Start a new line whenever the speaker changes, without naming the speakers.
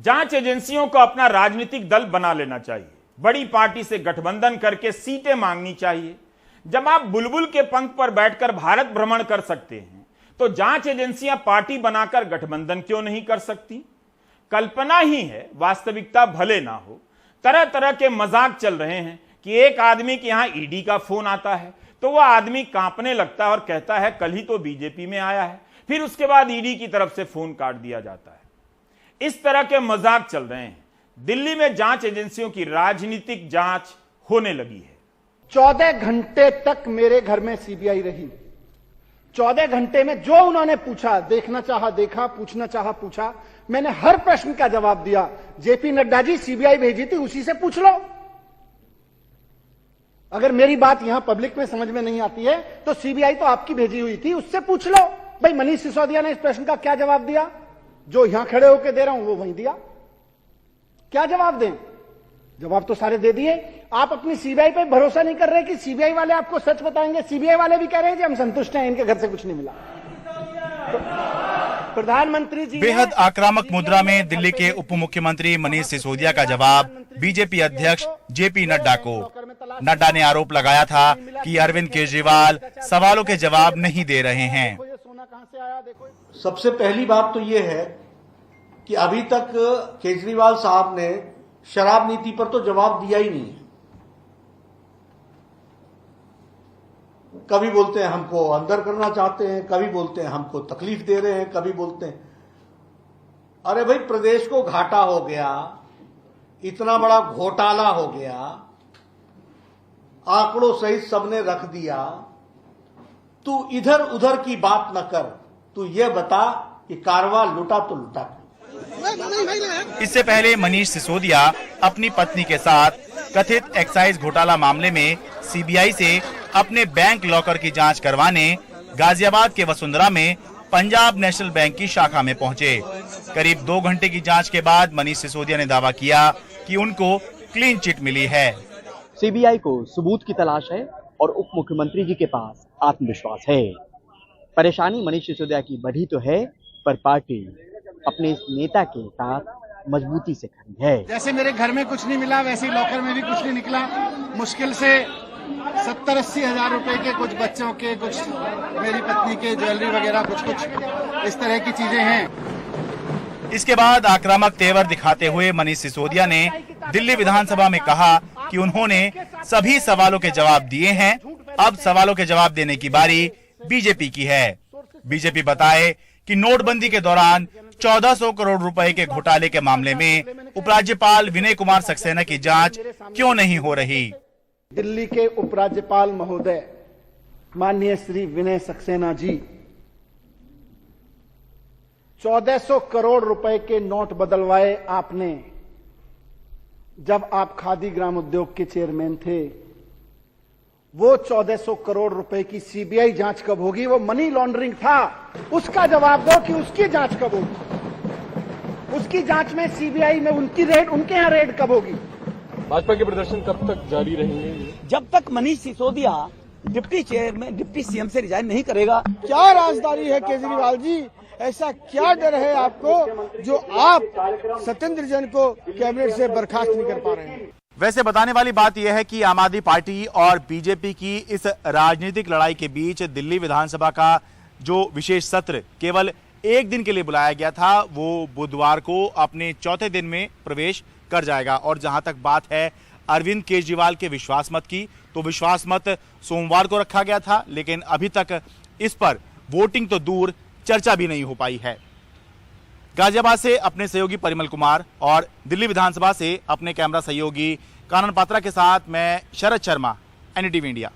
जांच एजेंसियों को अपना राजनीतिक दल बना लेना चाहिए, बड़ी पार्टी से गठबंधन करके सीटें मांगनी चाहिए। जब आप बुलबुल के पंख पर बैठकर भारत भ्रमण कर सकते हैं तो जांच एजेंसियां पार्टी बनाकर गठबंधन क्यों नहीं कर सकती? कल्पना ही है, वास्तविकता भले ना हो। तरह तरह के मजाक चल रहे हैं कि एक आदमी के यहां ईडी का फोन आता है तो वह आदमी कांपने लगता है और कहता है कल ही तो बीजेपी में आया है, फिर उसके बाद ईडी की तरफ से फोन काट दिया जाता है। इस तरह के मजाक चल रहे हैं। दिल्ली में जांच एजेंसियों की राजनीतिक जांच होने लगी है।
14 घंटे तक मेरे घर में सीबीआई रही। 14 घंटे में जो उन्होंने पूछा, देखना चाहा देखा, पूछना चाहा पूछा, मैंने हर प्रश्न का जवाब दिया। जेपी नड्डा जी सीबीआई भेजी थी, उसी से पूछ लो। अगर मेरी बात यहां पब्लिक में समझ में नहीं आती है तो सीबीआई तो आपकी भेजी हुई थी, उससे पूछ लो। भाई मनीष सिसोदिया ने इस प्रश्न का क्या जवाब दिया? जो यहां खड़े होकर दे रहा हूं वो वहीं दिया। क्या जवाब दें? जवाब तो सारे दे दिए। आप अपनी सीबीआई पे भरोसा नहीं कर रहे कि सीबीआई वाले आपको सच बताएंगे। सीबीआई वाले भी कह रहे हैं कि हम संतुष्ट हैं, इनके घर से कुछ नहीं मिला। तो प्रधानमंत्री जी
बेहद आक्रामक मुद्रा में दिल्ली के उप मुख्यमंत्री मनीष सिसोदिया का जवाब बीजेपी अध्यक्ष जेपी नड्डा को। नड्डा ने आरोप लगाया था कि अरविंद केजरीवाल सवालों के जवाब नहीं दे रहे हैं।
सबसे पहली बात तो ये है कि अभी तक केजरीवाल साहब ने शराब नीति पर तो जवाब दिया ही नहीं है। कभी बोलते हैं हमको अंदर करना चाहते हैं, कभी बोलते हैं हमको तकलीफ दे रहे हैं, कभी बोलते हैं अरे भाई प्रदेश को घाटा हो गया, इतना बड़ा घोटाला हो गया, आंकड़ों सहित सबने रख दिया। तू इधर उधर की बात न कर, तू ये बता कि कारवा लुटा तो लुटा।
इससे पहले मनीष सिसोदिया अपनी पत्नी के साथ कथित एक्साइज घोटाला मामले में सीबीआई से अपने बैंक लॉकर की जांच करवाने गाजियाबाद के वसुंधरा में पंजाब नेशनल बैंक की शाखा में पहुंचे। करीब 2 घंटे की जांच के बाद मनीष सिसोदिया ने दावा किया कि उनको क्लीन चिट मिली है।
सीबीआई को सबूत की तलाश है और उप मुख्यमंत्री जी के पास आत्मविश्वास है। परेशानी मनीष सिसोदिया की बढ़ी तो है, पर पार्टी अपने इस नेता के साथ मजबूती से खड़ी है।
जैसे मेरे घर में कुछ नहीं मिला वैसे ही लॉकर में भी कुछ नहीं निकला। मुश्किल से 70-80 हजार रुपए के कुछ बच्चों के, कुछ मेरी पत्नी के ज्वेलरी वगैरह कुछ इस तरह की चीजें हैं।
इसके बाद आक्रामक तेवर दिखाते हुए मनीष सिसोदिया ने दिल्ली विधानसभा में कहा कि उन्होंने सभी सवालों के जवाब दिए हैं, अब सवालों के जवाब देने की बारी बीजेपी की है। बीजेपी बताए कि नोटबंदी के दौरान 1400 करोड़ रुपए के घोटाले के मामले में उपराज्यपाल विनय कुमार सक्सेना की जांच क्यों नहीं हो रही?
दिल्ली के उपराज्यपाल महोदय माननीय श्री विनय सक्सेना जी, 1400 करोड़ रुपए के नोट बदलवाए आपने जब आप खादी ग्राम उद्योग के चेयरमैन थे। वो 1400 करोड़ रुपए की सीबीआई जांच कब होगी? वो मनी लॉन्ड्रिंग था, उसका जवाब दो कि उसकी जांच कब होगी? उसकी जांच में सीबीआई में उनकी रेड, उनके यहां रेड कब होगी?
भाजपा के प्रदर्शन कब तक जारी रहेंगे?
जब तक Manish Sisodia deputy chairman, deputy CM से रिजाइन नहीं करेगा।
क्या राजदारी है केजरीवाल जी? ऐसा क्या डर है आपको जो आप सत्येंद्र जैन को कैबिनेट से बर्खास्त नहीं कर पा रहे हैं?
वैसे बताने वाली बात यह है कि आम आदमी पार्टी और बीजेपी की इस राजनीतिक लड़ाई के बीच दिल्ली विधानसभा का जो विशेष सत्र केवल 1 दिन के लिए बुलाया गया था, वो बुधवार को अपने 4थे दिन में प्रवेश कर जाएगा। और जहां तक बात है अरविंद केजरीवाल के विश्वास मत की, तो विश्वास मत सोमवार को रखा गया था, लेकिन अभी तक इस पर वोटिंग तो दूर, चर्चा भी नहीं हो पाई है। गाजियाबाद से अपने सहयोगी परिमल कुमार और दिल्ली विधानसभा से अपने कैमरा सहयोगी कानन पात्रा के साथ मैं शरद शर्मा, एनडीटीवी इंडिया।